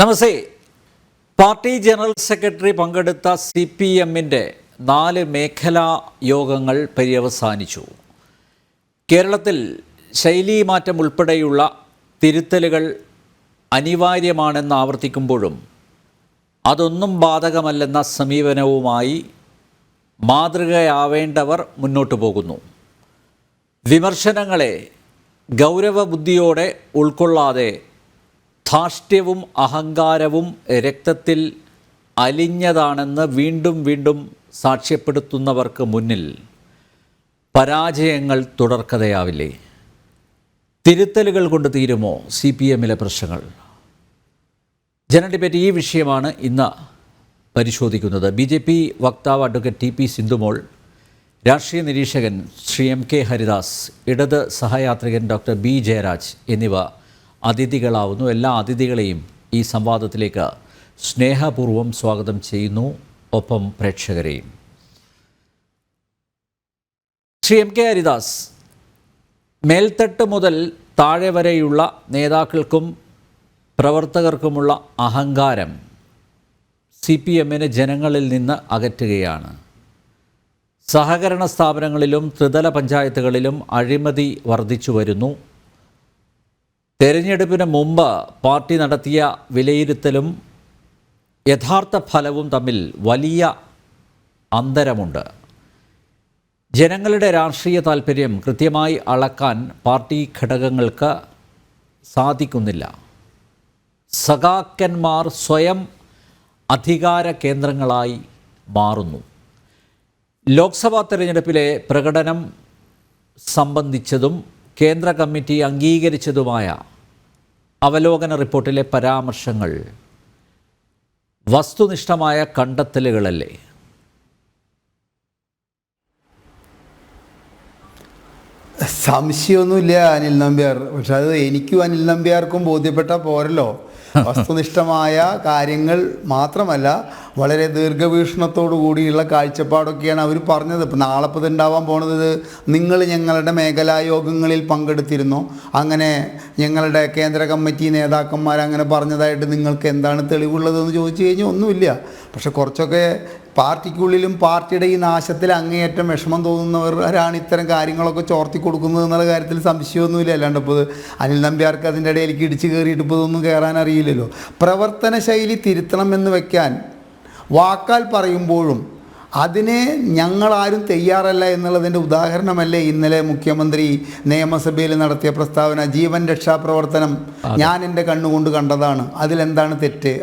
നമസ്തേ. Party general secretary പങ്കെടുത്ത CPM-ന്റെ 4 മേഖലാ യോഗങ്ങൾ പര്യവസാനിച്ചു. കേരളത്തിൽ ശൈലീമാറ്റം ഉൾപ്പെടെയുള്ള തിരുത്തലുകൾ അനിവാര്യമാണെന്ന് ആവർത്തിക്കുമ്പോഴും അതൊന്നും ബാധകമല്ലെന്ന സമീപനവുമായി മാതൃകയാവേണ്ടവർ മുന്നോട്ടു പോകുന്നു. വിമർശനങ്ങളെ ഗൗരവബുദ്ധിയോടെ ഉൾക്കൊള്ളാതെ ധാർഷ്ട്യവും അഹങ്കാരവും രക്തത്തിൽ അലിഞ്ഞതാണെന്ന് വീണ്ടും വീണ്ടും സാക്ഷ്യപ്പെടുത്തുന്നവർക്ക് മുന്നിൽ പരാജയങ്ങൾ തുടർക്കഥയാവില്ലേ? തിരുത്തലുകൾ കൊണ്ട് തീരുമോ CPM-ലെ പ്രശ്നങ്ങൾ? ജനഡിബേറ്റ് ഈ വിഷയമാണ് ഇന്ന് പരിശോധിക്കുന്നത്. BJP വക്താവ് അഡ്വക്കേറ്റ് TP സിന്ധുമോൾ, രാഷ്ട്രീയ നിരീക്ഷകൻ ശ്രീ MK ഹരിദാസ്, ഇടത് സഹയാത്രികൻ ഡോക്ടർ B ജയരാജ് എന്നിവ അതിഥികളാവുന്നു. എല്ലാ അതിഥികളെയും ഈ സംവാദത്തിലേക്ക് സ്നേഹപൂർവ്വം സ്വാഗതം ചെയ്യുന്നു, ഒപ്പം പ്രേക്ഷകരെയും. ശ്രീ MK ഹരിദാസ്, മേൽത്തട്ട് മുതൽ താഴെ വരെയുള്ള നേതാക്കൾക്കും പ്രവർത്തകർക്കുമുള്ള അഹങ്കാരം CPM-നെ ജനങ്ങളിൽ നിന്ന് അകറ്റുകയാണ്. സഹകരണ സ്ഥാപനങ്ങളിലും ത്രിതല പഞ്ചായത്തുകളിലും അഴിമതി വർദ്ധിച്ചു വരുന്നു. തെരഞ്ഞെടുപ്പിന് മുമ്പ് പാർട്ടി നടത്തിയ വിലയിരുത്തലും യഥാർത്ഥ ഫലവും തമ്മിൽ വലിയ അന്തരമുണ്ട്. ജനങ്ങളുടെ രാഷ്ട്രീയ താൽപ്പര്യം കൃത്യമായി അളക്കാൻ പാർട്ടി ഘടകങ്ങൾക്ക് സാധിക്കുന്നില്ല. സഖാക്കന്മാർ സ്വയം അധികാര കേന്ദ്രങ്ങളായി മാറുന്നു. ലോക്സഭാ തെരഞ്ഞെടുപ്പിലെ പ്രകടനം സംബന്ധിച്ചതും കേന്ദ്ര കമ്മിറ്റി അംഗീകരിച്ചതുമായ അവലോകന റിപ്പോർട്ടിലെ പരാമർശങ്ങൾ വസ്തുനിഷ്ഠമായ കണ്ടെത്തലുകളല്ലേ? സംശയമൊന്നുമില്ല അനിൽ നമ്പ്യാർ. പക്ഷെ അത് എനിക്കും അനിൽ നമ്പ്യാർക്കും ബോധ്യപ്പെട്ടാൽ പോരല്ലോ. വസ്തുനിഷ്ഠമായ കാര്യങ്ങൾ മാത്രമല്ല, വളരെ ദീർഘവീക്ഷണത്തോടു കൂടിയുള്ള കാഴ്ചപ്പാടൊക്കെയാണ് അവർ പറഞ്ഞത്. ഇപ്പം നാളെ ഇപ്പോൾ ഉണ്ടാവാൻ പോണത്, നിങ്ങൾ ഞങ്ങളുടെ മേഖലാ യോഗങ്ങളിൽ പങ്കെടുത്തിരുന്നു, അങ്ങനെ ഞങ്ങളുടെ കേന്ദ്ര കമ്മിറ്റി നേതാക്കന്മാർ അങ്ങനെ പറഞ്ഞതായിട്ട് നിങ്ങൾക്ക് എന്താണ് തെളിവുള്ളതെന്ന് ചോദിച്ചു കഴിഞ്ഞാൽ ഒന്നുമില്ല. പക്ഷെ കുറച്ചൊക്കെ പാർട്ടിക്കുള്ളിലും പാർട്ടിയുടെ ഈ നാശത്തിൽ അങ്ങേയറ്റം വിഷമം തോന്നുന്നവരാണ് ഇത്തരം കാര്യങ്ങളൊക്കെ ചോർത്തി കൊടുക്കുന്നത് എന്നുള്ള കാര്യത്തിൽ സംശയമൊന്നുമില്ല. അല്ലാണ്ട് ഇപ്പോൾ അനിൽ നമ്പ്യാർക്ക് അതിൻ്റെ ഇടയിലേക്ക് ഇടിച്ച് കയറിയിട്ട് ഇപ്പോൾ ഇതൊന്നും കയറാൻ അറിയില്ലല്ലോ. പ്രവർത്തന ശൈലി തിരുത്തണമെന്ന് വയ്ക്കാൻ വാക്കാൽ പറയുമ്പോഴും അതിനെ ഞങ്ങളാരും തയ്യാറല്ല എന്നുള്ളതിൻ്റെ ഉദാഹരണമല്ലേ ഇന്നലെ മുഖ്യമന്ത്രി നിയമസഭയിൽ നടത്തിയ പ്രസ്താവന? ജീവൻ രക്ഷാപ്രവർത്തനം ഞാൻ എൻ്റെ കണ്ണുകൊണ്ട് കണ്ടതാണ്, അതിലെന്താണ് തെറ്റ്?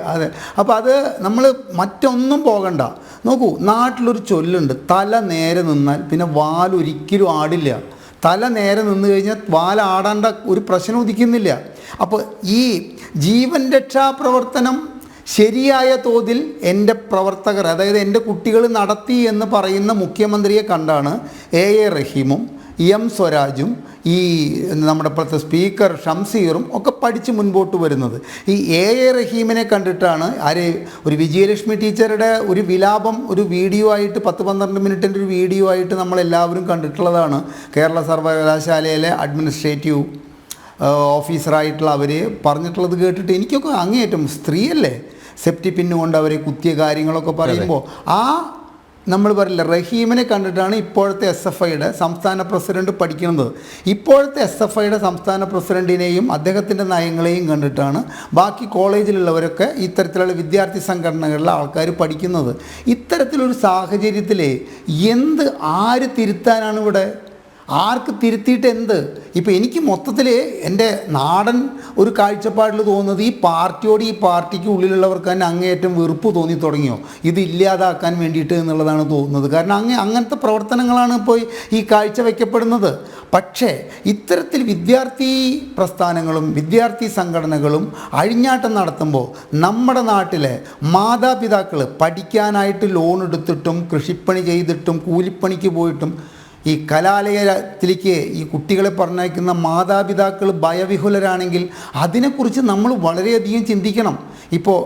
അപ്പോൾ അത് നമ്മൾ മറ്റൊന്നും പോകണ്ട. നോക്കൂ, നാട്ടിലൊരു ചൊല്ലുണ്ട്, തല നേരെ നിന്നാൽ പിന്നെ വാലൊരിക്കലും ആടില്ല. തല നേരെ നിന്ന് കഴിഞ്ഞാൽ വാലാടേണ്ട ഒരു പ്രശ്നം ഉദിക്കുന്നില്ല. അപ്പോൾ ഈ ജീവൻ രക്ഷാപ്രവർത്തനം ശരിയായ തോതിൽ എൻ്റെ പ്രവർത്തകർ, അതായത് എൻ്റെ കുട്ടികൾ നടത്തി എന്ന് പറയുന്ന മുഖ്യമന്ത്രിയെ കണ്ടാണ് A റഹീമും M സ്വരാജും ഈ നമ്മുടെ ഇപ്പോഴത്തെ സ്പീക്കർ ഷംസീറും ഒക്കെ പഠിച്ച് മുൻപോട്ട് വരുന്നത്. ഈ A റഹീമിനെ കണ്ടിട്ടാണ് ഒരു വിജയലക്ഷ്മി ടീച്ചറുടെ ഒരു വിലാപം ഒരു വീഡിയോ ആയിട്ട് 10-12 മിനിറ്റിൻ്റെ ഒരു വീഡിയോ ആയിട്ട് നമ്മളെല്ലാവരും കണ്ടിട്ടുള്ളതാണ്. കേരള സർവകലാശാലയിലെ അഡ്മിനിസ്ട്രേറ്റീവ് ഓഫീസറായിട്ടുള്ള അവർ പറഞ്ഞിട്ടുള്ളത് കേട്ടിട്ട് എനിക്കൊക്കെ അങ്ങേയറ്റം, സ്ത്രീയല്ലേ, സെപ്റ്റി പിന്നു കൊണ്ട് അവരെ കുത്തിയ കാര്യങ്ങളൊക്കെ പറയുമ്പോൾ നമ്മൾ പറയില്ല, റഹീമിനെ കണ്ടിട്ടാണ് ഇപ്പോഴത്തെ SFIയുടെ സംസ്ഥാന പ്രസിഡന്റ് പഠിക്കുന്നത്. ഇപ്പോഴത്തെ SFIയുടെ സംസ്ഥാന പ്രസിഡന്റിനെയും അദ്ദേഹത്തിൻ്റെ നയങ്ങളെയും കണ്ടിട്ടാണ് ബാക്കി കോളേജിലുള്ളവരൊക്കെ ഇത്തരത്തിലുള്ള വിദ്യാർത്ഥി സംഘടനകളിലെ ആൾക്കാർ പഠിക്കുന്നത്. ഇത്തരത്തിലൊരു സാഹചര്യത്തിൽ ആര് തിരുത്താനാണ് ഇവിടെ? ആർക്ക് തിരുത്തിയിട്ട് എന്ത്? ഇപ്പോൾ എനിക്ക് മൊത്തത്തിൽ എൻ്റെ നാടൻ ഒരു കാഴ്ചപ്പാടിൽ തോന്നുന്നത്, ഈ പാർട്ടിയോട് ഈ പാർട്ടിക്ക് ഉള്ളിലുള്ളവർക്ക് തന്നെ അങ്ങേയറ്റം വെറുപ്പ് തോന്നി തുടങ്ങിയോ ഇത് ഇല്ലാതാക്കാൻ വേണ്ടിയിട്ട് എന്നുള്ളതാണ് തോന്നുന്നത്. കാരണം അങ്ങനത്തെ പ്രവർത്തനങ്ങളാണ് ഇപ്പോൾ ഈ കാഴ്ച വയ്ക്കപ്പെടുന്നത്. പക്ഷേ ഇത്തരത്തിൽ വിദ്യാർത്ഥി പ്രസ്ഥാനങ്ങളും വിദ്യാർത്ഥി സംഘടനകളും അഴിഞ്ഞാട്ടം നടത്തുമ്പോൾ നമ്മുടെ നാട്ടിലെ മാതാപിതാക്കൾ പഠിക്കാനായിട്ട് ലോൺ എടുത്തിട്ടും കൃഷിപ്പണി ചെയ്തിട്ടും കൂലിപ്പണിക്ക് പോയിട്ടും ഈ കലാലയത്തിലേക്ക് ഈ കുട്ടികളെ പറഞ്ഞയക്കുന്ന മാതാപിതാക്കൾ ഭയവിഹുലരാണെങ്കിൽ അതിനെക്കുറിച്ച് നമ്മൾ വളരെയധികം ചിന്തിക്കണം. ഇപ്പോൾ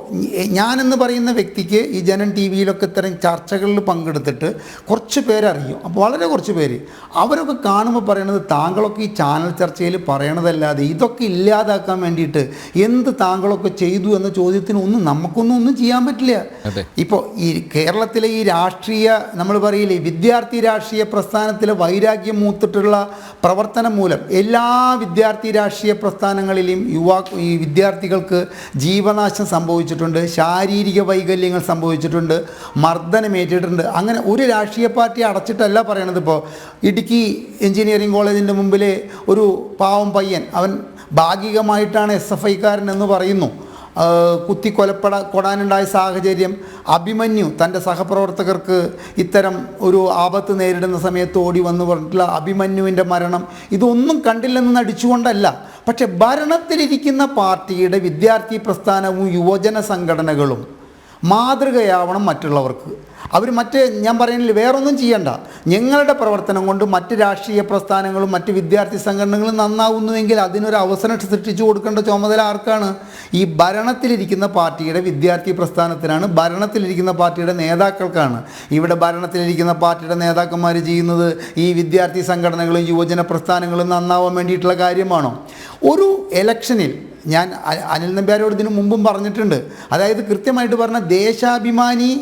ഞാനെന്ന് പറയുന്ന വ്യക്തിക്ക് ഈ ജനം ടി വിയിലൊക്കെ ഇത്തരം ചർച്ചകളിൽ പങ്കെടുത്തിട്ട് കുറച്ച് പേരറിയും. അപ്പോൾ വളരെ കുറച്ച് പേര് അവരൊക്കെ കാണുമ്പോൾ പറയണത് താങ്കളൊക്കെ ഈ ചാനൽ ചർച്ചയിൽ പറയണതല്ലാതെ ഇതൊക്കെ ഇല്ലാതാക്കാൻ വേണ്ടിയിട്ട് എന്ത് താങ്കളൊക്കെ ചെയ്തു എന്ന ചോദ്യത്തിന് നമുക്കൊന്നും ചെയ്യാൻ പറ്റില്ല. ഇപ്പോൾ ഈ കേരളത്തിലെ ഈ രാഷ്ട്രീയ നമ്മൾ പറയില്ലേ വിദ്യാർത്ഥി രാഷ്ട്രീയ പ്രസ്ഥാനത്തിലെ വൈരാഗ്യം മൂത്തിട്ടുള്ള പ്രവർത്തനം മൂലം എല്ലാ വിദ്യാർത്ഥി രാഷ്ട്രീയ പ്രസ്ഥാനങ്ങളിലെയും ഈ വിദ്യാർത്ഥികൾക്ക് ജീവനാശം സംഭവിച്ചിട്ടുണ്ട്, ശാരീരിക വൈകല്യങ്ങൾ സംഭവിച്ചിട്ടുണ്ട്, മർദ്ദനമേറ്റിട്ടുണ്ട്. അങ്ങനെ ഒരു രാഷ്ട്രീയ പാർട്ടി അടച്ചിട്ടല്ല പറയണത്. ഇപ്പോൾ ഇടുക്കി എഞ്ചിനീയറിംഗ് കോളേജിൻ്റെ മുമ്പിൽ ഒരു പാവം പയ്യൻ, അവൻ ഭാഗികമായിട്ടാണ് SFIക്കാരൻ എന്ന് പറയുന്നു, കൊടാനുണ്ടായ സാഹചര്യം, അഭിമന്യു തൻ്റെ സഹപ്രവർത്തകർക്ക് ഇത്തരം ഒരു ആപത്ത് നേരിടുന്ന സമയത്ത് ഓടി വന്ന് പറഞ്ഞിട്ടുള്ള അഭിമന്യുവിൻ്റെ മരണം, ഇതൊന്നും കണ്ടില്ലെന്ന് നടിച്ചുകൊണ്ടല്ല. പക്ഷെ ഭരണത്തിലിരിക്കുന്ന പാർട്ടിയുടെ വിദ്യാർത്ഥി പ്രസ്ഥാനവും യുവജന സംഘടനകളും മാതൃകയാവണം മറ്റുള്ളവർക്ക്. അവർ ഞാൻ പറയുന്നില്ല വേറൊന്നും ചെയ്യണ്ട, ഞങ്ങളുടെ പ്രവർത്തനം കൊണ്ട് മറ്റ് രാഷ്ട്രീയ പ്രസ്ഥാനങ്ങളും മറ്റ് വിദ്യാർത്ഥി സംഘടനകളും നന്നാവുന്നുവെങ്കിൽ അതിനൊരു അവസരം സൃഷ്ടിച്ചു കൊടുക്കേണ്ട ചുമതല ആർക്കാണ്? ഈ ഭരണത്തിലിരിക്കുന്ന പാർട്ടിയുടെ വിദ്യാർത്ഥി പ്രസ്ഥാനത്തിനാണ്, ഭരണത്തിലിരിക്കുന്ന പാർട്ടിയുടെ നേതാക്കൾക്കാണ്. ഇവിടെ ഭരണത്തിലിരിക്കുന്ന പാർട്ടിയുടെ നേതാക്കന്മാർ ചെയ്യുന്നത് ഈ വിദ്യാർത്ഥി സംഘടനകളും യുവജന പ്രസ്ഥാനങ്ങളും നന്നാവാൻ വേണ്ടിയിട്ടുള്ള കാര്യമാണോ? ഒരു ഇലക്ഷനിൽ ഞാൻ അനിൽ നമ്പ്യാരോട് ഇതിനു മുമ്പും പറഞ്ഞിട്ടുണ്ട്, അതായത് കൃത്യമായിട്ട് പറഞ്ഞ ദേശാഭിമാനി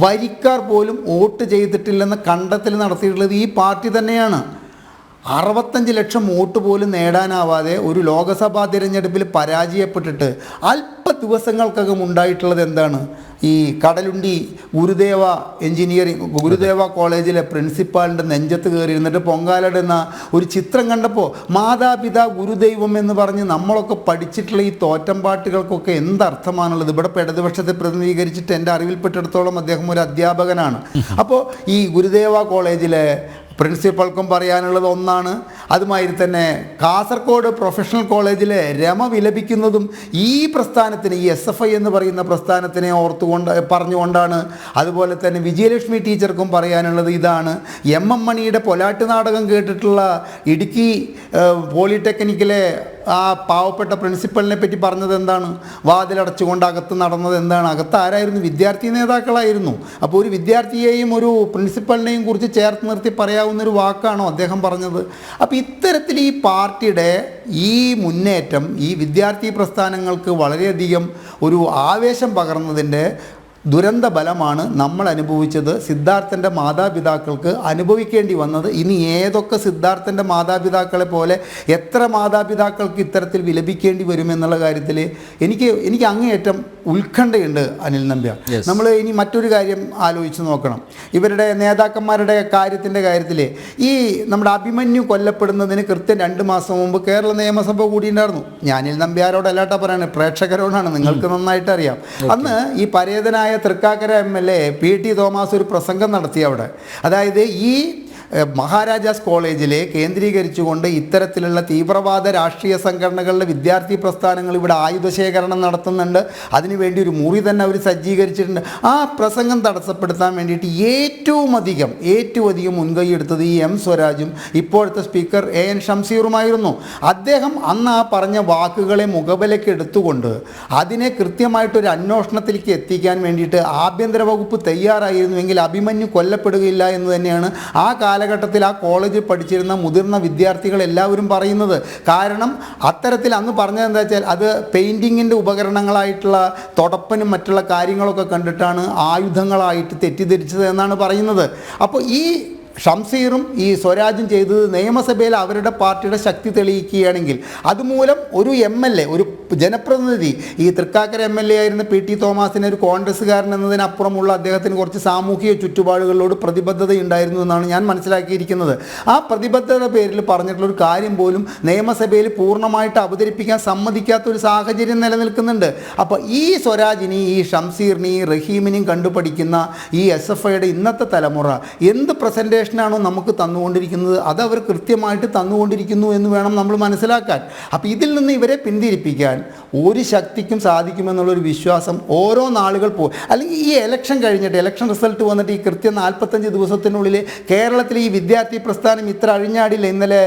വരിക്കാർ പോലും വോട്ട് ചെയ്തിട്ടില്ലെന്ന കണ്ടെത്തൽ നടത്തിയിട്ടുള്ളത് ഈ പാർട്ടി തന്നെയാണ്. 65 ലക്ഷം വോട്ട് പോലും നേടാനാവാതെ ഒരു ലോക്സഭാ തിരഞ്ഞെടുപ്പിൽ പരാജയപ്പെട്ടിട്ട് അല്പ ദിവസങ്ങൾക്കകം ഉണ്ടായിട്ടുള്ളത് എന്താണ്? ഈ കടലുണ്ടി ഗുരുദേവ കോളേജിലെ പ്രിൻസിപ്പാളിൻ്റെ നെഞ്ചത്ത് കയറി ഇരുന്നിട്ട് പൊങ്കാലിടുന്ന ഒരു ചിത്രം കണ്ടപ്പോൾ മാതാപിതാ ഗുരുദൈവം എന്ന് പറഞ്ഞ് നമ്മളൊക്കെ പഠിച്ചിട്ടുള്ള ഈ തോറ്റംപാട്ടുകൾക്കൊക്കെ എന്തർത്ഥമാണുള്ളത്? ഇവിടെ ഇടതുപക്ഷത്തെ പ്രതിനിധീകരിച്ചിട്ട് എൻ്റെ അറിവിൽപ്പെട്ടിടത്തോളം അദ്ദേഹം ഒരു അധ്യാപകനാണ്. അപ്പോൾ ഈ ഗുരുദേവ കോളേജിലെ പ്രിൻസിപ്പൾക്കും പറയാനുള്ളത് ഒന്നാണ്. അതുമാതിരി തന്നെ കാസർഗോഡ് പ്രൊഫഷണൽ കോളേജിലെ രമ വിലപിക്കുന്നതും ഈ പ്രസ്ഥാനത്തിന്, ഈ SFI എന്ന് പറയുന്ന പ്രസ്ഥാനത്തിനെ പറഞ്ഞുകൊണ്ടാണ്. അതുപോലെ തന്നെ വിജയലക്ഷ്മി ടീച്ചർക്കും പറയാനുള്ളത് ഇതാണ്. MM മണിയുടെ പൊലാട്ട് നാടകം കേട്ടിട്ടുള്ള ഇടുക്കി പോളിടെക്നിക്കിലെ ആ പാവപ്പെട്ട പ്രിൻസിപ്പലിനെ പറ്റി പറഞ്ഞത് എന്താണ്? വാതിലടച്ചുകൊണ്ട് അകത്ത് നടന്നത് എന്താണ്? അകത്ത് ആരായിരുന്നു? വിദ്യാർത്ഥി നേതാക്കളായിരുന്നു. അപ്പോൾ ഒരു വിദ്യാർത്ഥിയെയും ഒരു പ്രിൻസിപ്പലിനെയും കുറിച്ച് ചേർത്ത് നിർത്തി പറയാവുന്നൊരു വാക്കാണോ അദ്ദേഹം പറഞ്ഞത്? അപ്പോൾ ഇത്തരത്തിൽ ഈ പാർട്ടിയുടെ ഈ മുന്നേറ്റം ഈ വിദ്യാർത്ഥി പ്രസ്ഥാനങ്ങൾക്ക് വളരെയധികം ഒരു ആവേശം പകർന്നതിൻ്റെ ദുരന്ത ഫലമാണ് നമ്മൾ അനുഭവിച്ചത്. സിദ്ധാർത്ഥൻ്റെ മാതാപിതാക്കൾക്ക് അനുഭവിക്കേണ്ടി വന്നത്. ഇനി ഏതൊക്കെ സിദ്ധാർത്ഥൻ്റെ മാതാപിതാക്കളെ പോലെ എത്ര മാതാപിതാക്കൾക്ക് ഇത്തരത്തിൽ വിലപിക്കേണ്ടി വരുമെന്നുള്ള കാര്യത്തിൽ എനിക്ക് അങ്ങേയറ്റം ഉത്കണ്ഠയുണ്ട് അനിൽ നമ്പ്യാർ. നമ്മൾ ഇനി മറ്റൊരു കാര്യം ആലോചിച്ച് നോക്കണം. ഇവരുടെ നേതാക്കന്മാരുടെ കാര്യത്തിൻ്റെ കാര്യത്തിൽ ഈ നമ്മുടെ അഭിമന്യു കൊല്ലപ്പെടുന്നതിന് കൃത്യം 2 മാസം മുമ്പ് കേരള നിയമസഭ കൂടിയിട്ടുണ്ടായിരുന്നു. ഞാൻ അനിൽ നമ്പ്യാരോടല്ലാട്ടോ പറയണത്, പ്രേക്ഷകരോടാണ്, നിങ്ങൾക്ക് നന്നായിട്ട് അറിയാം. അന്ന് ഈ പരേതനായ തൃക്കാക്കര MLA PT തോമസ് ഒരു പ്രസംഗം നടത്തി അവിടെ. അതായത് ഈ മഹാരാജാസ് കോളേജിലെ കേന്ദ്രീകരിച്ചുകൊണ്ട് ഇത്തരത്തിലുള്ള തീവ്രവാദ രാഷ്ട്രീയ സംഘടനകളുടെ വിദ്യാർത്ഥി പ്രസ്ഥാനങ്ങൾ ഇവിടെ ആയുധശേഖരണം നടത്തുന്നുണ്ട്. അതിനുവേണ്ടി ഒരു മുറി തന്നെ അവർ സജ്ജീകരിച്ചിട്ടുണ്ട്. ആ പ്രസംഗം തടസ്സപ്പെടുത്താൻ വേണ്ടിയിട്ട് ഏറ്റവും അധികം മുൻകൈ എടുത്തത് ഈ M സ്വരാജും ഇപ്പോഴത്തെ സ്പീക്കർ AN ഷംസീറുമായിരുന്നു. അദ്ദേഹം അന്ന് ആ പറഞ്ഞ വാക്കുകളെ മുഖവിലയ്ക്ക് എടുത്തുകൊണ്ട് അതിനെ കൃത്യമായിട്ടൊരു അന്വേഷണത്തിലേക്ക് എത്തിക്കാൻ വേണ്ടിയിട്ട് ആഭ്യന്തര വകുപ്പ് തയ്യാറായിരുന്നുവെങ്കിൽ അഭിമന്യു കൊല്ലപ്പെടുകയില്ല എന്ന് തന്നെയാണ് ആ കാലഘട്ടത്തിൽ ആ കോളേജിൽ പഠിച്ചിരുന്ന മുതിർന്ന വിദ്യാർത്ഥികൾ എല്ലാവരും പറയുന്നത്. കാരണം അത്തരത്തിൽ അന്ന് പറഞ്ഞത് എന്താ വെച്ചാൽ അത് പെയിൻറ്റിങ്ങിൻ്റെ ഉപകരണങ്ങളായിട്ടുള്ള തുടപ്പനും മറ്റുള്ള കാര്യങ്ങളൊക്കെ കണ്ടിട്ടാണ് ആയുധങ്ങളായിട്ട് തെറ്റിദ്ധരിച്ചത് എന്നാണ് പറയുന്നത്. അപ്പോൾ ഈ ഷംസീറും ഈ സ്വരാജും ചെയ്തത് നിയമസഭയിൽ അവരുടെ പാർട്ടിയുടെ ശക്തി തെളിയിക്കുകയാണെങ്കിൽ അതുമൂലം ഒരു MLA, ഒരു ജനപ്രതിനിധി, ഈ തൃക്കാക്കര MLA ആയിരുന്ന PT തോമസിനെ ഒരു കോൺഗ്രസ്സുകാരൻ എന്നതിനപ്പുറമുള്ള അദ്ദേഹത്തിന് കുറച്ച് സാമൂഹിക ചുറ്റുപാടുകളോട് പ്രതിബദ്ധതയുണ്ടായിരുന്നു എന്നാണ് ഞാൻ മനസ്സിലാക്കിയിരിക്കുന്നത്. ആ പ്രതിബദ്ധത പേരിൽ പറഞ്ഞിട്ടുള്ളൊരു കാര്യം പോലും നിയമസഭയിൽ പൂർണ്ണമായിട്ട് അവതരിപ്പിക്കാൻ സമ്മതിക്കാത്തൊരു സാഹചര്യം നിലനിൽക്കുന്നുണ്ട്. അപ്പോൾ ഈ സ്വരാജിനെയും ഈ ഷംസീറിനെയും റഹീമിനെയും കണ്ടുപഠിക്കുന്ന ഈ SFIയുടെ ഇന്നത്തെ തലമുറ എന്ത് പ്രസൻറ്റേഷൻ മോട്ടിവേഷനാണോ നമുക്ക് തന്നുകൊണ്ടിരിക്കുന്നത് അത് അവർ കൃത്യമായിട്ട് തന്നുകൊണ്ടിരിക്കുന്നു എന്ന് വേണം നമ്മൾ മനസ്സിലാക്കാൻ. അപ്പോൾ ഇതിൽ നിന്ന് ഇവരെ പിന്തിരിപ്പിക്കാൻ ഒരു ശക്തിക്കും സാധിക്കുമെന്നുള്ളൊരു വിശ്വാസം ഓരോ നാളുകൾ അല്ലെങ്കിൽ ഈ ഇലക്ഷൻ കഴിഞ്ഞിട്ട് ഇലക്ഷൻ റിസൾട്ട് വന്നിട്ട് ഈ കൃത്യം 45 ദിവസത്തിനുള്ളിൽ കേരളത്തിലെ ഈ വിദ്യാർത്ഥി പ്രസ്ഥാനം ഇത്ര അഴിഞ്ഞാടില്ല. ഇന്നലെ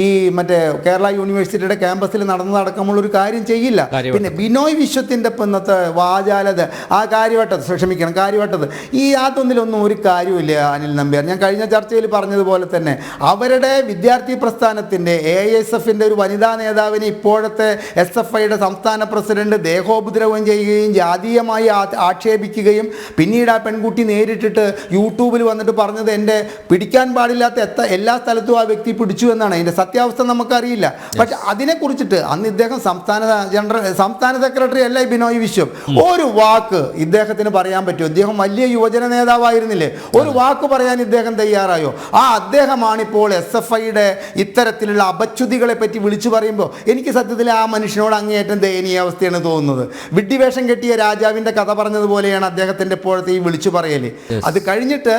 ഈ മറ്റേ കേരള യൂണിവേഴ്സിറ്റിയുടെ ക്യാമ്പസിൽ നടന്നതടക്കമുള്ളൊരു കാര്യം ചെയ്യില്ല. പിന്നെ ബിനോയ് വിശ്വത്തിൻ്റെ ഇന്നത്തെ വാചാലത, ആ കാര്യവട്ടത് ഈ അതൊന്നിലൊന്നും ഒരു കാര്യമില്ല. അനിൽ നമ്പ്യാർ, ഞാൻ കഴിഞ്ഞ ചർച്ചയിൽ പറഞ്ഞതുപോലെ തന്നെ അവരുടെ വിദ്യാർത്ഥി പ്രസ്ഥാനത്തിൻ്റെ AISFൻ്റെ ഒരു വനിതാ നേതാവിനെ ഇപ്പോഴത്തെ SFIയുടെ സംസ്ഥാന പ്രസിഡന്റ് ദേഹോപദ്രവം ചെയ്യുകയും ജാതീയമായി ആക്ഷേപിക്കുകയും പിന്നീട് ആ പെൺകുട്ടി നേരിട്ടിട്ട് യൂട്യൂബിൽ വന്നിട്ട് പറഞ്ഞത് എൻ്റെ പിടിക്കാൻ പാടില്ലാത്ത എല്ലാ സ്ഥലത്തും ആ വ്യക്തി പിടിച്ചു എന്നാണ്. അതിൻ്റെ സത്യാവസ്ഥ നമുക്കറിയില്ല. പക്ഷെ അതിനെക്കുറിച്ചിട്ട് അന്ന് ഇദ്ദേഹം സംസ്ഥാന സെക്രട്ടറി അല്ല ബിനോയ് വിശ്വം, ഒരു വാക്ക് ഇദ്ദേഹത്തിന് പറയാൻ പറ്റുമോ? ഇദ്ദേഹം വലിയ യുവജന നേതാവായിരുന്നില്ലേ? ഒരു വാക്ക് പറയാൻ ഇദ്ദേഹം തയ്യാറായോ? അദ്ദേഹമാണിപ്പോൾ SFIയുടെ ഇത്തരത്തിലുള്ള അപച്യുതികളെ പറ്റി വിളിച്ചു പറയുമ്പോൾ എനിക്ക് സത്യത്തിൽ ആ മനുഷ്യനോട് അങ്ങേയറ്റം ദയനീയ അവസ്ഥയാണ് തോന്നുന്നത്. വിഡ്ഢിവേഷം കെട്ടിയ രാജാവിൻ്റെ കഥ പറഞ്ഞതുപോലെയാണ് അദ്ദേഹത്തിൻ്റെ ഇപ്പോഴത്തെ ഈ വിളിച്ചു പറയൽ. അത് കഴിഞ്ഞിട്ട്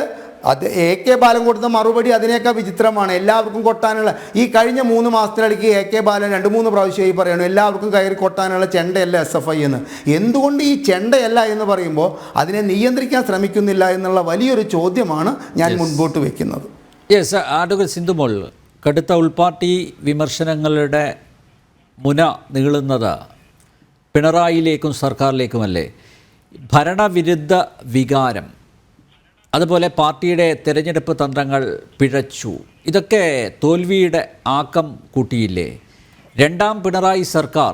AK ബാലൻ കൊടുത്ത മറുപടി അതിനേക്കാൾ വിചിത്രമാണ്. എല്ലാവർക്കും കൊട്ടാനുള്ള ഈ കഴിഞ്ഞ 3 മാസത്തിനിടയ്ക്ക് AK ബാലൻ 2-3 പ്രാവശ്യമായി പറയണം എല്ലാവർക്കും കയറി കൊട്ടാനുള്ള ചെണ്ടയല്ല SFI എന്ന്. എന്തുകൊണ്ട് ഈ ചെണ്ടയല്ല എന്ന് പറയുമ്പോൾ അതിനെ നിയന്ത്രിക്കാൻ ശ്രമിക്കുന്നില്ല എന്നുള്ള വലിയൊരു ചോദ്യമാണ് ഞാൻ മുൻപോട്ട് വയ്ക്കുന്നത്. യെസ്, അഡ്വക്കേറ്റ് സിന്ധുമോൾ, കടുത്ത ഉൾപാർട്ടി വിമർശനങ്ങളുടെ മുന നീളുന്നത് പിണറായിയിലേക്കും സർക്കാരിലേക്കുമല്ലേ? ഭരണവിരുദ്ധ വികാരം, അതുപോലെ പാർട്ടിയുടെ തിരഞ്ഞെടുപ്പ് തന്ത്രങ്ങൾ പിഴച്ചു, ഇതൊക്കെ തോൽവിയുടെ ആക്കം കൂട്ടിയില്ലേ? രണ്ടാം പിണറായി സർക്കാർ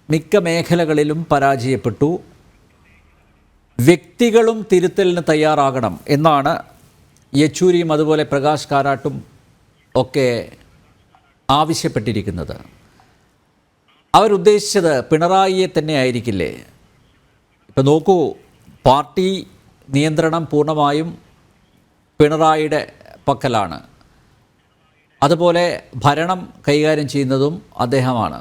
മിക്ക മേഖലകളിലും പരാജയപ്പെട്ടു. വ്യക്തികളും തിരുത്തലിന് തയ്യാറാകണം എന്നാണ് യെച്ചൂരിയും അതുപോലെ പ്രകാശ് കാരാട്ടും ഒക്കെ ആവശ്യപ്പെട്ടിരിക്കുന്നത്. അവരുദ്ദേശിച്ചത് പിണറായിയെ തന്നെ ആയിരിക്കില്ലേ? ഇപ്പം നോക്കൂ, പാർട്ടി നിയന്ത്രണം പൂർണ്ണമായും പിണറായിയുടെ പക്കലാണ്. അതുപോലെ ഭരണം കൈകാര്യം ചെയ്യുന്നതും അദ്ദേഹമാണ്.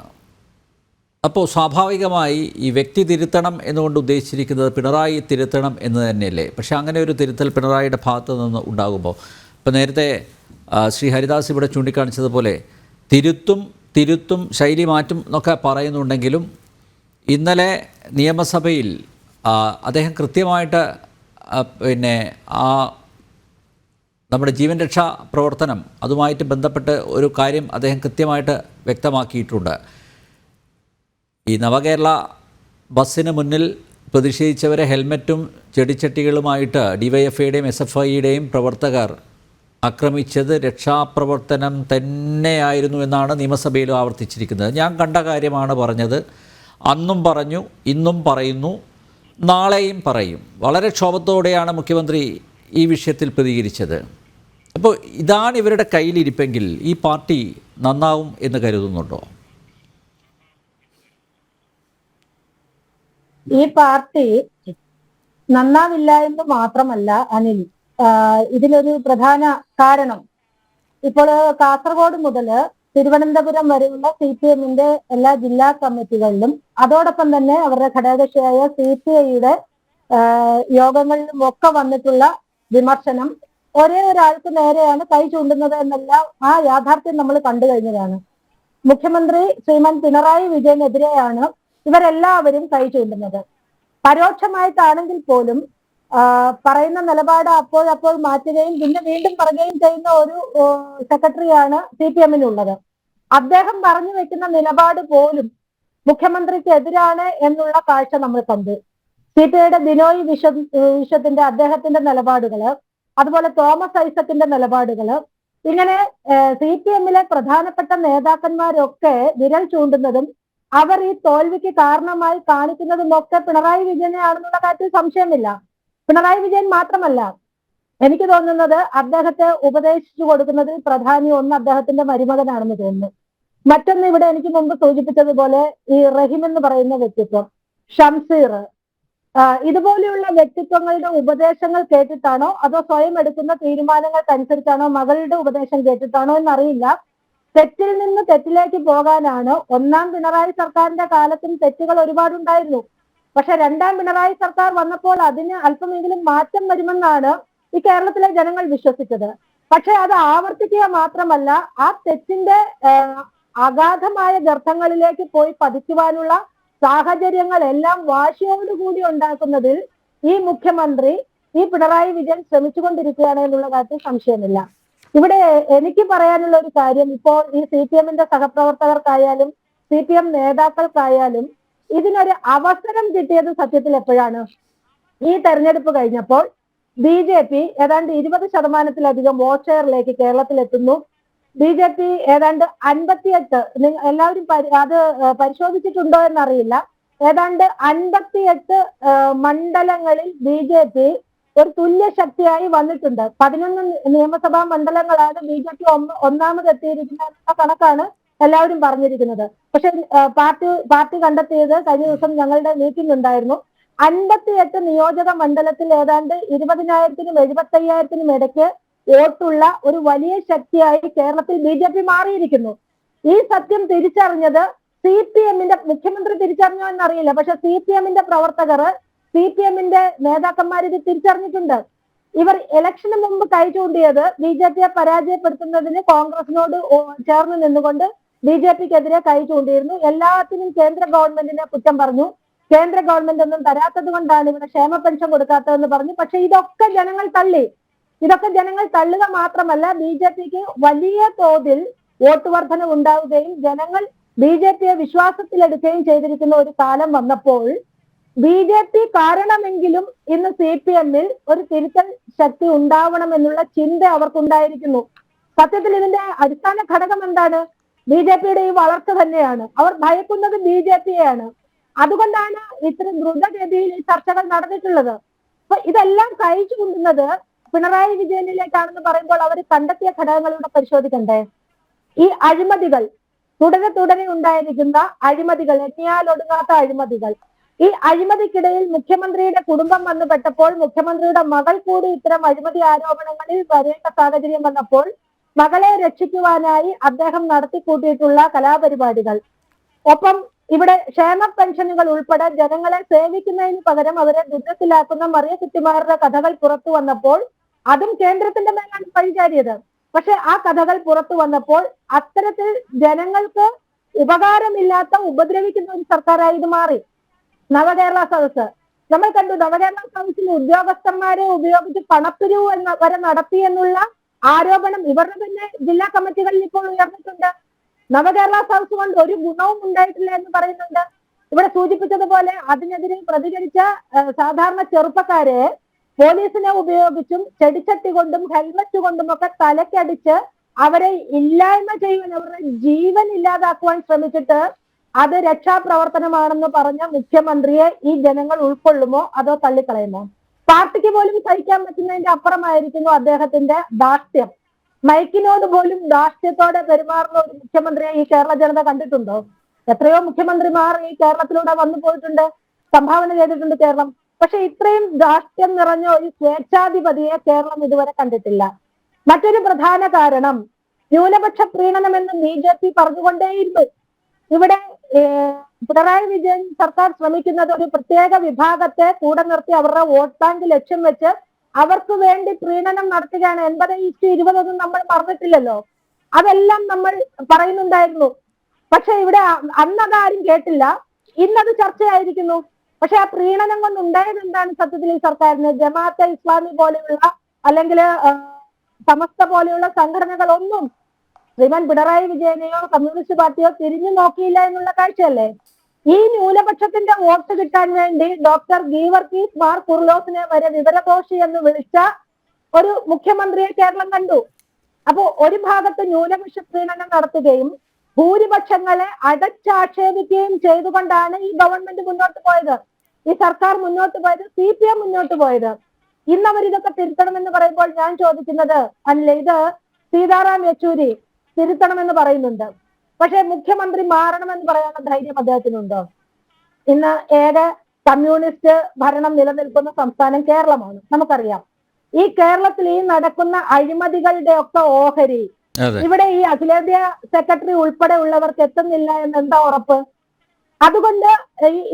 അപ്പോൾ സ്വാഭാവികമായി ഈ വ്യക്തി തിരുത്തണം എന്നുകൊണ്ട് ഉദ്ദേശിച്ചിരിക്കുന്നത് പിണറായി തിരുത്തണം എന്ന് തന്നെയല്ലേ? പക്ഷേ അങ്ങനെ ഒരു തിരുത്തൽ പിണറായിയുടെ ഭാഗത്തു നിന്ന് ഉണ്ടാകുമ്പോൾ, ഇപ്പോൾ നേരത്തെ ശ്രീ ഹരിദാസ് ഇവിടെ ചൂണ്ടിക്കാണിച്ചതുപോലെ തിരുത്തും ശൈലി മാറ്റും എന്നൊക്കെ പറയുന്നുണ്ടെങ്കിലും ഇന്നലെ നിയമസഭയിൽ അദ്ദേഹം കൃത്യമായിട്ട് പിന്നെ നമ്മുടെ ജീവൻ രക്ഷാ പ്രവർത്തനം അതുമായിട്ട് ബന്ധപ്പെട്ട് ഒരു കാര്യം അദ്ദേഹം കൃത്യമായിട്ട് വ്യക്തമാക്കിയിട്ടുണ്ട്. ഈ നവകേരള ബസ്സിന് മുന്നിൽ പ്രതിഷേധിച്ചവരെ ഹെൽമറ്റും ചെടിച്ചട്ടികളുമായിട്ട് DYFIയുടെയും SFIയുടെയും പ്രവർത്തകർ ആക്രമിച്ചത് രക്ഷാപ്രവർത്തനം തന്നെയായിരുന്നു എന്നാണ് നിയമസഭയിലും ആവർത്തിച്ചിരിക്കുന്നത്. ഞാൻ കണ്ട കാര്യമാണ് പറഞ്ഞത്. അന്നും പറഞ്ഞു, ഇന്നും പറയുന്നു, നാളെയും പറയും. വളരെ ക്ഷോഭത്തോടെയാണ് മുഖ്യമന്ത്രി ഈ വിഷയത്തിൽ പ്രതികരിച്ചത്. അപ്പോൾ ഇതാണ് ഇവരുടെ കയ്യിലിരിപ്പെങ്കിൽ ഈ പാർട്ടി നന്നാവും എന്ന് കരുതുന്നുണ്ടോ? ഈ പാർട്ടി നന്നാവില്ല എന്ന് മാത്രമല്ല അനിൽ, ഇതിലൊരു പ്രധാന കാരണം ഇപ്പോൾ കാസർഗോഡ് മുതൽ തിരുവനന്തപുരം വരെയുള്ള CPMന്റെ എല്ലാ ജില്ലാ കമ്മിറ്റികളിലും അതോടൊപ്പം തന്നെ അവരുടെ ഘടകകക്ഷിയായ CPIയുടെ യോഗങ്ങളിലും ഒക്കെ വന്നിട്ടുള്ള വിമർശനം ഒരേ ഒരാൾക്ക് നേരെയാണ് കൈ ചൂണ്ടുന്നത് എന്നല്ല ആ യാഥാർത്ഥ്യം നമ്മൾ കണ്ടു കഴിഞ്ഞതാണ്. മുഖ്യമന്ത്രി ശ്രീമാൻ പിണറായി വിജയനെതിരെയാണ് ഇവരെല്ലാവരും കൈ ചൂണ്ടുന്നത്. പരോക്ഷമായിട്ടാണെങ്കിൽ പോലും പറയുന്ന നിലപാട് അപ്പോൾ മാറ്റുകയും പിന്നെ വീണ്ടും പറയുകയും ചെയ്യുന്ന ഒരു സെക്രട്ടറിയാണ് CPMനുള്ളത്. അദ്ദേഹം പറഞ്ഞു വെക്കുന്ന നിലപാട് പോലും മുഖ്യമന്ത്രിക്ക് എതിരാണ് എന്നുള്ള കാഴ്ച നമ്മൾ കണ്ടു. CPIയുടെ ബിനോയ് വിശ്വത്തിന്റെ അദ്ദേഹത്തിന്റെ നിലപാടുകള്, അതുപോലെ തോമസ് ഐസക്കിന്റെ നിലപാടുകള്, ഇങ്ങനെ CPMലെ പ്രധാനപ്പെട്ട നേതാക്കന്മാരൊക്കെ വിരൽ ചൂണ്ടുന്നതും അവർ ഈ തോൽവിക്ക് കാരണമായി കാണിക്കുന്നതും ഒക്കെ പിണറായി വിജയനെയാണെന്നുള്ള കാര്യത്തിൽ സംശയമില്ല. പിണറായി വിജയൻ മാത്രമല്ല, എനിക്ക് തോന്നുന്നത് അദ്ദേഹത്തെ ഉപദേശിച്ചു കൊടുക്കുന്നതിൽ പ്രധാനി ഒന്ന് അദ്ദേഹത്തിന്റെ മരുമകനാണെന്ന് തോന്നുന്നു. മറ്റൊന്ന് ഇവിടെ എനിക്ക് മുമ്പ് സൂചിപ്പിച്ചതുപോലെ ഈ റഹീം എന്ന് പറയുന്ന വ്യക്തിത്വം, ഷംസീർ, ഇതുപോലെയുള്ള വ്യക്തിത്വങ്ങളുടെ ഉപദേശങ്ങൾ കേട്ടിട്ടാണോ അതോ സ്വയം എടുക്കുന്ന തീരുമാനങ്ങൾക്കനുസരിച്ചാണോ മകളുടെ ഉപദേശം കേട്ടിട്ടാണോ എന്നറിയില്ല, തെറ്റിൽ നിന്ന് തെറ്റിലേക്ക് പോകാനാണ്. ഒന്നാം പിണറായി സർക്കാരിന്റെ കാലത്തും തെറ്റുകൾ ഒരുപാടുണ്ടായിരുന്നു. പക്ഷെ രണ്ടാം പിണറായി സർക്കാർ വന്നപ്പോൾ അതിന് അല്പമെങ്കിലും മാറ്റം വരുമെന്നാണ് ഈ കേരളത്തിലെ ജനങ്ങൾ വിശ്വസിച്ചത്. പക്ഷെ അത് ആവർത്തിക്കുക മാത്രമല്ല, ആ തെറ്റിന്റെ അഗാധമായ ഗർത്തങ്ങളിലേക്ക് പോയി പതിക്കുവാനുള്ള സാഹചര്യങ്ങളെല്ലാം വാശിയോടുകൂടി ഉണ്ടാക്കുന്നതിൽ ഈ മുഖ്യമന്ത്രി, ഈ പിണറായി വിജയൻ ശ്രമിച്ചുകൊണ്ടിരിക്കുകയാണ് എന്നുള്ള കാര്യത്തിൽ സംശയമില്ല. ഇവിടെ എനിക്ക് പറയാനുള്ള ഒരു കാര്യം, ഇപ്പോൾ ഈ CPM-ന്റെ സഹപ്രവർത്തകർക്കായാലും CPM നേതാക്കൾക്കായാലും ഇതിനൊരു അവസരം കിട്ടിയത് സത്യത്തിൽ എപ്പോഴാണ്? ഈ തെരഞ്ഞെടുപ്പ് കഴിഞ്ഞപ്പോൾ BJP ഏതാണ്ട് 20% വോട്ട് ഷെയറിലേക്ക് കേരളത്തിൽ എത്തുന്നു. BJP ഏതാണ്ട് 58, എല്ലാവരും അത് പരിശോധിച്ചിട്ടുണ്ടോ എന്നറിയില്ല, ഏതാണ്ട് 58 മണ്ഡലങ്ങളിൽ BJP ഒരു തുല്യ ശക്തിയായി വന്നിട്ടുണ്ട്. 11 നിയമസഭാ മണ്ഡലങ്ങളാണ് BJP ഒന്നാമതെത്തിയിരിക്കുന്ന കണക്കാണ് എല്ലാവരും പറഞ്ഞിരിക്കുന്നത്. പക്ഷെ പാർട്ടി കണ്ടെത്തിയത് കഴിഞ്ഞ ദിവസം ഞങ്ങളുടെ മീറ്റിംഗ് ഉണ്ടായിരുന്നു. 58 നിയോജക മണ്ഡലത്തിൽ ഏതാണ്ട് 20,000-നും 75,000-നും ഇടയ്ക്ക് വോട്ടുള്ള ഒരു വലിയ ശക്തിയായി കേരളത്തിൽ BJP മാറിയിരിക്കുന്നു. ഈ സത്യം തിരിച്ചറിഞ്ഞത് CPM-ന്റെ മുഖ്യമന്ത്രി തിരിച്ചറിഞ്ഞോ എന്നറിയില്ല, പക്ഷെ CPM-ന്റെ പ്രവർത്തകർ, CPM-ന്റെ നേതാക്കന്മാർ ഇത് തിരിച്ചറിഞ്ഞിട്ടുണ്ട്. ഇവർ ഇലക്ഷന് മുമ്പ് കൈ ചൂണ്ടിയത് BJP-യെ പരാജയപ്പെടുത്തുന്നതിന് കോൺഗ്രസിനോട് ചേർന്ന് നിന്നുകൊണ്ട് BJP-ക്കെതിരെ കൈ ചൂണ്ടിയിരുന്നു. എല്ലാത്തിനും കേന്ദ്ര ഗവൺമെന്റിനെ കുറ്റം പറഞ്ഞു. കേന്ദ്ര ഗവൺമെന്റ് ഒന്നും തരാത്തത് കൊണ്ടാണ് ഇവിടെ ക്ഷേമ പെൻഷൻ കൊടുക്കാത്തതെന്ന് പറഞ്ഞു. പക്ഷെ ഇതൊക്കെ ജനങ്ങൾ തള്ളി. ഇതൊക്കെ ജനങ്ങൾ തള്ളുക മാത്രമല്ല, BJP-ക്ക് വലിയ തോതിൽ വോട്ട് വർധന ഉണ്ടാവുകയും ജനങ്ങൾ BJP-യെ വിശ്വാസത്തിലെടുക്കുകയും ചെയ്തിരിക്കുന്ന ഒരു കാലം വന്നപ്പോൾ BJP കാരണമെങ്കിലും ഇന്ന് CPM-ൽ ഒരു തിരുത്തൽ ശക്തി ഉണ്ടാവണമെന്നുള്ള ചിന്ത അവർക്കുണ്ടായിരിക്കുന്നു. സത്യത്തിൽ ഇതിന്റെ അടിസ്ഥാന ഘടകം എന്താണ്? BJP-യുടെ ഈ വളർച്ച തന്നെയാണ്. അവർ ഭയക്കുന്നത് BJP-യെയാണ്. അതുകൊണ്ടാണ് ഇത്ര ദ്രുതഗതിയിൽ ഈ ചർച്ചകൾ നടന്നിട്ടുള്ളത്. അപ്പൊ ഇതെല്ലാം കഴിച്ചു കൊണ്ടുന്നത് പിണറായി വിജയനിലേക്കാണെന്ന് പറയുമ്പോൾ അവർ കണ്ടെത്തിയ ഘടകങ്ങളിലൂടെ പരിശോധിക്കണ്ടേ? ഈ അഴിമതികൾ, തുടരെ ഉണ്ടായിരിക്കുന്ന അഴിമതികൾ, എണ്ണിയാൽ ഒടുങ്ങാത്ത അഴിമതികൾ. ഈ അഴിമതിക്കിടയിൽ മുഖ്യമന്ത്രിയുടെ കുടുംബം വന്നുപെട്ടപ്പോൾ, മുഖ്യമന്ത്രിയുടെ മകൾ കൂടി ഇത്തരം അഴിമതി ആരോപണങ്ങളിൽ വരേണ്ട സാഹചര്യം വന്നപ്പോൾ മകളെ രക്ഷിക്കുവാനായി അദ്ദേഹം നടത്തിക്കൂട്ടിയിട്ടുള്ള കലാപരിപാടികൾ, ഒപ്പം ഇവിടെ ക്ഷേമ പെൻഷനുകൾ ഉൾപ്പെടെ ജനങ്ങളെ സേവിക്കുന്നതിന് പകരം അവരെ ദുരിതത്തിലാക്കുന്ന മറിയ കുട്ടിമാരുടെ കഥകൾ പുറത്തു വന്നപ്പോൾ അതും കേന്ദ്രത്തിന്റെ മേലാണ് പഴിചാരിയത്. പക്ഷെ ആ കഥകൾ പുറത്തു വന്നപ്പോൾ അത്തരത്തിൽ ജനങ്ങൾക്ക് ഉപകാരമില്ലാത്ത, ഉപദ്രവിക്കുന്ന ഒരു സർക്കാരായി ഇത് മാറി. നവകേരള സദസ് നമ്മൾ കണ്ടു. നവകേരള സദസ്സിൽ ഉദ്യോഗസ്ഥന്മാരെ ഉപയോഗിച്ച് പണപ്പിരിവ് വരെ നടത്തി എന്നുള്ള ആരോപണം ഇവരുടെ തന്നെ ജില്ലാ കമ്മിറ്റികളിൽ ഇപ്പോൾ ഉയർന്നിട്ടുണ്ട്. നവകേരള സദസ് കൊണ്ട് ഒരു ഗുണവും ഉണ്ടായിട്ടില്ല എന്ന് പറയുന്നുണ്ട്. ഇവിടെ സൂചിപ്പിച്ചതുപോലെ അതിനെതിരെ പ്രതികരിച്ച സാധാരണ ചെറുപ്പക്കാരെ പോലീസിനെ ഉപയോഗിച്ചും ചെടിച്ചട്ടി കൊണ്ടും ഹെൽമറ്റ് കൊണ്ടും ഒക്കെ തലക്കടിച്ച് അവരെ ഇല്ലായ്മ ചെയ്യുവാൻ, അവരുടെ ജീവൻ ഇല്ലാതാക്കുവാൻ ശ്രമിച്ചിട്ട് അത് രക്ഷാപ്രവർത്തനമാണെന്ന് പറഞ്ഞ മുഖ്യമന്ത്രിയെ ഈ ജനങ്ങൾ ഉൾക്കൊള്ളുമോ അതോ തള്ളിക്കളയുമോ? പാർട്ടിക്ക് പോലും സഹിക്കാൻ പറ്റുന്നതിന്റെ അപ്പുറമായിരിക്കുന്നു അദ്ദേഹത്തിന്റെ ധാർഷ്ട്യം. മൈക്കിനോട് പോലും ധാർഷ്ട്യത്തോടെ പെരുമാറുന്ന ഒരു മുഖ്യമന്ത്രിയെ ഈ കേരള ജനത കണ്ടിട്ടുണ്ടോ? എത്രയോ മുഖ്യമന്ത്രിമാർ ഈ കേരളത്തിലൂടെ വന്നു പോയിട്ടുണ്ട്, സംഭാവന ചെയ്തിട്ടുണ്ട് കേരളം. പക്ഷെ ഇത്രയും ധാർഷ്ട്യം നിറഞ്ഞ ഒരു സ്വേച്ഛാധിപതിയെ കേരളം ഇതുവരെ കണ്ടിട്ടില്ല. മറ്റൊരു പ്രധാന കാരണം ന്യൂനപക്ഷ പ്രീണനം എന്ന് BJP പറഞ്ഞുകൊണ്ടേയിരുന്നു. ഇവിടെ പിണറായി വിജയൻ സർക്കാർ ശ്രമിക്കുന്നത് ഒരു പ്രത്യേക വിഭാഗത്തെ കൂടെ നിർത്തി അവരുടെ വോട്ട് ബാങ്ക് ലക്ഷ്യം വെച്ച് അവർക്ക് വേണ്ടി പ്രീണനം നടത്തുകയാണ്. 80:20 നമ്മൾ മറന്നിട്ടില്ലല്ലോ. അതെല്ലാം നമ്മൾ പറയുന്നുണ്ടായിരുന്നു. പക്ഷെ ഇവിടെ അന്നതാരും കേട്ടില്ല. ഇന്നത് ചർച്ചയായിരിക്കുന്നു. പക്ഷെ ആ പ്രീണനം കൊണ്ട് ഉണ്ടായത് എന്താണ് സത്യത്തിൽ ഈ സർക്കാരിന്? ജമാഅത്തെ ഇസ്ലാമി പോലെയുള്ള അല്ലെങ്കിൽ സമസ്ത പോലെയുള്ള സംഘടനകളൊന്നും ശ്രീമാൻ പിണറായി വിജയനെയോ കമ്മ്യൂണിസ്റ്റ് പാർട്ടിയോ തിരിഞ്ഞു നോക്കിയില്ല എന്നുള്ള കാഴ്ചയല്ലേ? ഈ ന്യൂനപക്ഷത്തിന്റെ വോട്ട് കിട്ടാൻ വേണ്ടി ഡോക്ടർ ഗീവർഗീസ് മാർ കുർലോസിനെ വരെ വിവരദോഷി എന്ന് വിളിച്ച ഒരു മുഖ്യമന്ത്രിയെ കേരളം കണ്ടു. അപ്പോ ഒരു ഭാഗത്ത് ന്യൂനപക്ഷ പ്രീണനം നടത്തുകയും ഭൂരിപക്ഷങ്ങളെ അടച്ചാക്ഷേപിക്കുകയും ചെയ്തുകൊണ്ടാണ് ഈ ഗവൺമെന്റ് മുന്നോട്ട് പോയത്, ഈ സർക്കാർ മുന്നോട്ട് പോയത്, CPM മുന്നോട്ട് പോയത്. ഇന്നവർ ഇതൊക്കെ തിരുത്തണമെന്ന് പറയുമ്പോൾ ഞാൻ ചോദിക്കുന്നത്, അല്ല ഇത് സീതാറാം യെച്ചൂരി തിരുത്തണമെന്ന് പറയുന്നുണ്ട്, പക്ഷെ മുഖ്യമന്ത്രി മാറണമെന്ന് പറയാനുള്ള ധൈര്യം അദ്ദേഹത്തിനുണ്ടോ? ഇന്ന് ഏക കമ്മ്യൂണിസ്റ്റ് ഭരണം നിലനിൽക്കുന്ന സംസ്ഥാനം കേരളമാണ്, നമുക്കറിയാം. ഈ കേരളത്തിൽ ഈ നടക്കുന്ന അഴിമതികളുടെ ഒക്കെ ഓഹരി ഇവിടെ ഈ അഖിലേന്ത്യാ സെക്രട്ടറി ഉൾപ്പെടെ ഉള്ളവർക്ക് എത്തുന്നില്ല എന്ന് എന്താ ഉറപ്പ്? അതുകൊണ്ട്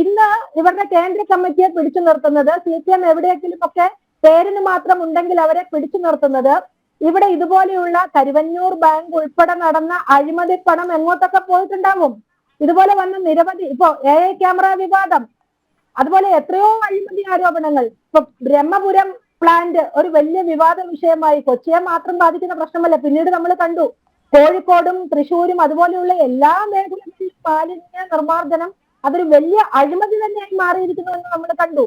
ഇന്ന് ഇവരുടെ കേന്ദ്ര കമ്മിറ്റിയെ പിടിച്ചു നിർത്തുന്നത്, CPM എവിടെയെങ്കിലും ഒക്കെ പേരിന് മാത്രം ഉണ്ടെങ്കിൽ അവരെ പിടിച്ചു നിർത്തുന്നത് ഇവിടെ ഇതുപോലെയുള്ള കരുവന്നൂർ ബാങ്ക് ഉൾപ്പെടെ നടന്ന അഴിമതി പണം എങ്ങോട്ടൊക്കെ പോയിട്ടുണ്ടാവും. ഇതുപോലെ വന്ന നിരവധി ഇപ്പോ AI ക്യാമറ വിവാദം, അതുപോലെ എത്രയോ അഴിമതി ആരോപണങ്ങൾ. ഇപ്പൊ ബ്രഹ്മപുരം പ്ലാന്റ് ഒരു വലിയ വിവാദ വിഷയമായി. കൊച്ചിയെ മാത്രം ബാധിക്കുന്ന പ്രശ്നമല്ല, പിന്നീട് നമ്മൾ കണ്ടു കോഴിക്കോടും തൃശ്ശൂരും അതുപോലെയുള്ള എല്ലാ മേഖലകളിലും മാലിന്യ നിർമ്മാർജ്ജനം അതൊരു വലിയ അഴിമതി തന്നെയായി മാറിയിരിക്കുന്നു എന്ന് നമ്മൾ കണ്ടു.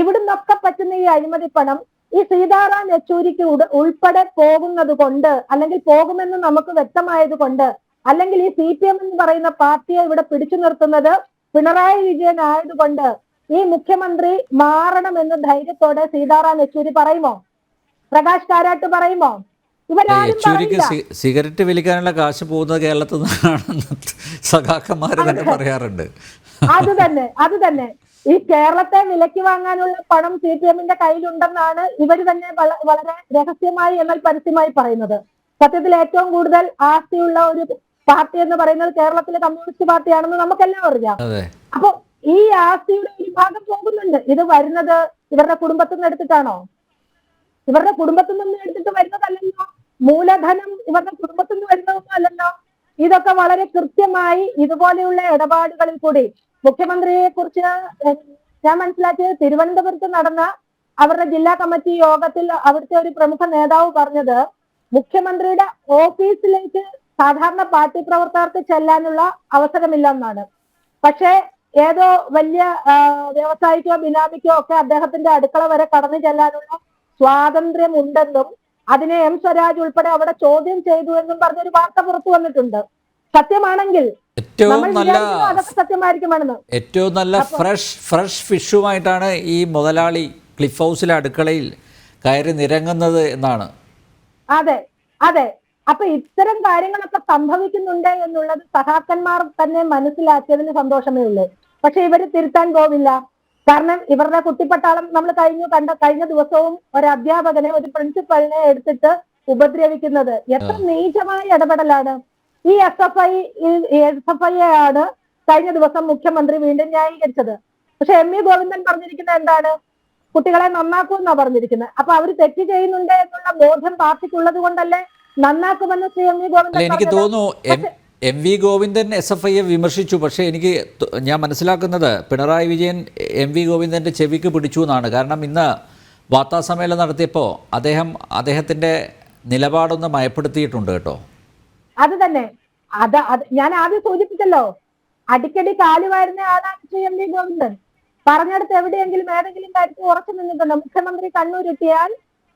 ഇവിടുന്നൊക്കെ പറ്റുന്ന ഈ അഴിമതി പണം ഈ സീതാറാം യെച്ചൂരിക്ക് ഉൾപ്പെടെ പോകുന്നത് കൊണ്ട്, അല്ലെങ്കിൽ പോകുമെന്ന് നമുക്ക് വ്യക്തമായത് കൊണ്ട്, അല്ലെങ്കിൽ ഈ CPM എന്ന് പറയുന്ന പാർട്ടിയെ ഇവിടെ പിടിച്ചു നിർത്തുന്നത് പിണറായി വിജയൻ ആയതുകൊണ്ട് ഈ മുഖ്യമന്ത്രി മാറണമെന്ന് ധൈര്യത്തോടെ സീതാറാം യെച്ചൂരി പറയുമോ? പ്രകാശ് കാരാട്ട് പറയുമോ? ഇവരാരും യെച്ചൂരിക്ക് സിഗരറ്റ് വലിക്കാനുള്ള കാശ് പോകുന്നത് കേരളത്തിൽ നിന്നാണെന്ന് സഖാക്കന്മാര് തന്നെ പറയാറുണ്ട്. അത് തന്നെ ഈ കേരളത്തെ വിലയ്ക്ക് വാങ്ങാനുള്ള പണം CPM-ന്റെ കയ്യിലുണ്ടെന്നാണ് ഇവർ തന്നെ വളരെ രഹസ്യമായി എന്നാൽ പരസ്യമായി പറയുന്നത്. സത്യത്തിൽ ഏറ്റവും കൂടുതൽ ആസ്തിയുള്ള ഒരു പാർട്ടി എന്ന് പറയുന്നത് കേരളത്തിലെ കമ്മ്യൂണിസ്റ്റ് പാർട്ടിയാണെന്ന് നമുക്കെല്ലാം അറിയാം. അപ്പൊ ഈ ആസ്തിയുടെ ഒരു ഭാഗം പോകുന്നുണ്ട്. ഇത് വരുന്നത് ഇവരുടെ കുടുംബത്തിൽ നിന്ന് എടുത്തിട്ടാണോ? ഇവരുടെ കുടുംബത്തിൽ നിന്ന് എടുത്തിട്ട് വരുന്നതല്ലല്ലോ. മൂലധനം ഇവരുടെ കുടുംബത്തിൽ നിന്ന് വരുന്നതൊന്നും അല്ലല്ലോ. ഇതൊക്കെ വളരെ കൃത്യമായി ഇതുപോലെയുള്ള ഇടപാടുകളിൽ കൂടി മുഖ്യമന്ത്രിയെ കുറിച്ച് ഞാൻ മനസ്സിലാക്കിയത് തിരുവനന്തപുരത്ത് നടന്ന അവരുടെ ജില്ലാ കമ്മിറ്റി യോഗത്തിൽ അവിടുത്തെ ഒരു പ്രമുഖ നേതാവ് പറഞ്ഞത് മുഖ്യമന്ത്രിയുടെ ഓഫീസിലേക്ക് സാധാരണ പാർട്ടി പ്രവർത്തകർക്ക് ചെല്ലാനുള്ള അവസരമില്ല എന്നാണ്. പക്ഷേ ഏതോ വലിയ വ്യവസായിക്കോ ബിനാമിക്കോ ഒക്കെ അദ്ദേഹത്തിന്റെ അടുക്കള വരെ കടന്നു ചെല്ലാനുള്ള സ്വാതന്ത്ര്യം ഉണ്ടെന്നും അതിനെ M സ്വരാജ് ഉൾപ്പെടെ അവിടെ ചോദ്യം ചെയ്തു എന്നും പറഞ്ഞൊരു വാർത്ത പുറത്തു വന്നിട്ടുണ്ട്. സത്യമാണെങ്കിൽ ഏറ്റവും നല്ല ഫ്രഷ് ഫിഷുമായിട്ടാണ് ഈ മുതലാളി ക്ലിഫ് ഹൗസിലെ അടുക്കളയിൽ കയറി നിരങ്ങുന്നത് എന്നാണ്. അതെ. അപ്പൊ ഇത്തരം കാര്യങ്ങളൊക്കെ സംഭവിക്കുന്നുണ്ട് എന്നുള്ളത് സഹാക്കന്മാർ തന്നെ മനസ്സിലാക്കിയതിന് സന്തോഷമേ ഉള്ളൂ. പക്ഷെ ഇവര് തിരുത്താൻ പോവില്ല. കാരണം ഇവരുടെ കുട്ടിപ്പട്ടാളം നമ്മൾ കഴിഞ്ഞ ദിവസവും ഒരു അധ്യാപകനെ, ഒരു പ്രിൻസിപ്പലിനെ എടുത്തിട്ട് ഉപദ്രവിക്കുന്നത് എത്ര നീചമായ ഇടപെടലാണ്. ഈ SFI ആണ് കഴിഞ്ഞ ദിവസം മുഖ്യമന്ത്രി വീണ്ടും ന്യായീകരിച്ചത്. പക്ഷെ MV ഗോവിന്ദൻ പറഞ്ഞിരിക്കുന്നത് എന്താണ്? കുട്ടികളെ നന്നാക്കുമെന്നാ പറഞ്ഞിരിക്കുന്നത്. അപ്പൊ അവര് തെറ്റ് ചെയ്യുന്നുണ്ട് എന്നുള്ള ബോധ്യം പാർട്ടിക്കുള്ളത് കൊണ്ടല്ലേ നന്നാക്കുമെന്ന് ശ്രീ MV ഗോവിന്ദൻ. എനിക്ക് തോന്നുന്നു MV ഗോവിന്ദൻ SFIയെ വിമർശിച്ചു. പക്ഷേ ഞാൻ മനസ്സിലാക്കുന്നത് പിണറായി വിജയൻ MV ഗോവിന്ദൻ്റെ ചെവിക്ക് പിടിച്ചു എന്നാണ്. കാരണം ഇന്ന് വാർത്താസമ്മേളനം നടത്തിയപ്പോൾ അദ്ദേഹത്തിൻ്റെ നിലപാടൊന്ന് മയപ്പെടുത്തിയിട്ടുണ്ട് കേട്ടോ. അത് തന്നെ ഞാൻ ആദ്യം സൂചിപ്പിച്ചല്ലോ, അടിക്കടി കാലി വരുന്ന ആളാണ് ശ്രീ MV ഗോവിന്ദൻ. പറഞ്ഞെടുത്ത് എവിടെയെങ്കിലും ഏതെങ്കിലും കാര്യത്തിൽ ഉറച്ചു നിന്നിട്ടുണ്ട്. മുഖ്യമന്ത്രി കണ്ണൂരെത്തിയാൽ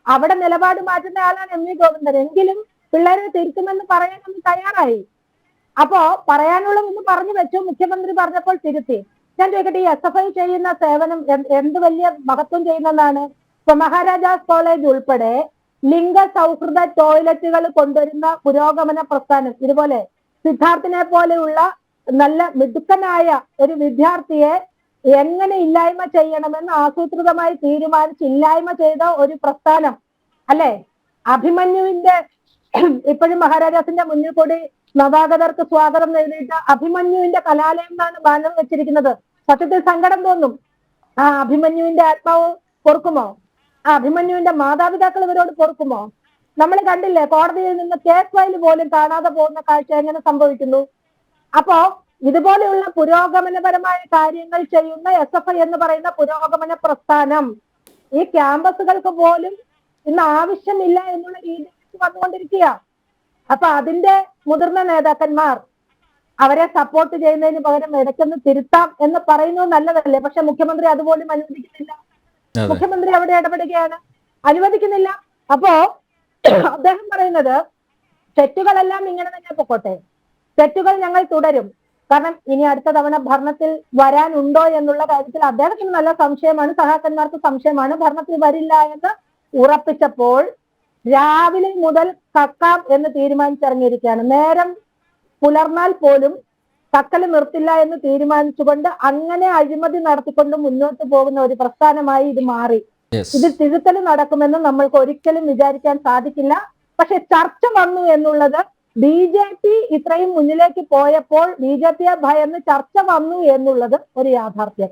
അവിടെ നിലപാട് മാറ്റുന്ന ആളാണ് MV ഗോവിന്ദൻ. എങ്കിലും പിള്ളേരെ തിരുത്തുമെന്ന് പറയാനൊന്നും തയ്യാറായി. അപ്പോ പറയാനുള്ളതെന്ന് പറഞ്ഞു വെച്ചു. മുഖ്യമന്ത്രി പറഞ്ഞപ്പോൾ തിരുത്തി. ഞാൻ ചോദിക്കട്ടെ, ഈ SFI ചെയ്യുന്ന സേവനം എന്ത് വലിയ മഹത്വം ചെയ്യുന്നതാണ്. ഇപ്പൊ മഹാരാജാസ് കോളേജ് ഉൾപ്പെടെ ലിംഗ സൗഹൃദ ടോയ്ലറ്റുകൾ കൊണ്ടുവരുന്ന പുരോഗമന പ്രസ്ഥാനം, ഇതുപോലെ സിദ്ധാർത്ഥിനെ പോലെയുള്ള നല്ല മിടുക്കനായ ഒരു വിദ്യാർത്ഥിയെ എങ്ങനെ ഇല്ലായ്മ ചെയ്യണമെന്ന് ആസൂത്രിതമായി തീരുമാനിച്ച് ഇല്ലായ്മ ചെയ്ത ഒരു പ്രസ്ഥാനം അല്ലെ. അഭിമന്യുവിന്റെ ഇപ്പോഴും മഹാരാജാസിന്റെ മുന്നിൽ കൂടി നവാഗതർക്ക് സ്വാഗതം നേടിയിട്ട് അഭിമന്യുവിന്റെ കലാലയം എന്നാണ് ബാനർ വെച്ചിരിക്കുന്നത്. സത്യത്തിൽ സങ്കടം തോന്നും. ആ അഭിമന്യുവിന്റെ ആത്മാവ് പൊറുക്കുമോ? ആ അഭിമന്യുവിന്റെ മാതാപിതാക്കൾ ഇവരോട് പൊറുക്കുമോ? നമ്മൾ കണ്ടില്ലേ, കോടതിയിൽ നിന്ന് കേസ് ഫയൽ പോലും കാണാതെ പോകുന്ന കാഴ്ച എങ്ങനെ സംഭവിക്കുന്നു. അപ്പോ ഇതുപോലെയുള്ള പുരോഗമനപരമായ കാര്യങ്ങൾ ചെയ്യുന്ന SFI എന്ന് പറയുന്ന പുരോഗമന പ്രസ്ഥാനം ഈ ക്യാമ്പസുകൾക്ക് പോലും ഇന്ന് ആവശ്യമില്ല എന്നുള്ള രീതിയിലേക്ക് വന്നുകൊണ്ടിരിക്കുക. അപ്പൊ അതിന്റെ മുതിർന്ന നേതാക്കന്മാർ അവരെ സപ്പോർട്ട് ചെയ്യുന്നതിന് പകരം ഇടയ്ക്കൊന്ന് തിരുത്താം എന്ന് പറയുന്നത് നല്ലതല്ലേ. പക്ഷെ മുഖ്യമന്ത്രി അതുപോലും അനുവദിക്കുന്നില്ല. മുഖ്യമന്ത്രി അവിടെ ഇടപെടുകയാണ്, അനുവദിക്കുന്നില്ല. അപ്പോ അദ്ദേഹം പറയുന്നത് തെറ്റുകളെല്ലാം ഇങ്ങനെ തന്നെ പൊക്കോട്ടെ, തെറ്റുകൾ ഞങ്ങൾ തുടരും. കാരണം ഇനി അടുത്ത തവണ ഭരണത്തിൽ വരാനുണ്ടോ എന്നുള്ള കാര്യത്തിൽ അദ്ദേഹത്തിന് നല്ല സംശയമാണ്, സഹാക്കന്മാർക്ക് സംശയമാണ്. ഭരണത്തിൽ വരില്ല എന്ന് ഉറപ്പിച്ചപ്പോൾ രാവിലെ മുതൽ കക്കാം എന്ന് തീരുമാനിച്ചിറങ്ങിയിരിക്കുകയാണ്. നേരം പുലർന്നാൽ പോലും കക്കല് നിർത്തില്ല എന്ന് തീരുമാനിച്ചുകൊണ്ട് അങ്ങനെ അഴിമതി നടത്തിക്കൊണ്ട് മുന്നോട്ട് പോകുന്ന ഒരു പ്രസ്ഥാനമായി ഇത് മാറി. ഇത് തിരുത്തൽ നടക്കുമെന്ന് നമ്മൾക്ക് ഒരിക്കലും വിചാരിക്കാൻ സാധിക്കില്ല. പക്ഷെ ചർച്ച വന്നു എന്നുള്ളത് BJP ഇത്രയും മുന്നിലേക്ക് പോയപ്പോൾ BJPയെ ഭയന്ന് ചർച്ച വന്നു എന്നുള്ളത് ഒരു യാഥാർത്ഥ്യം.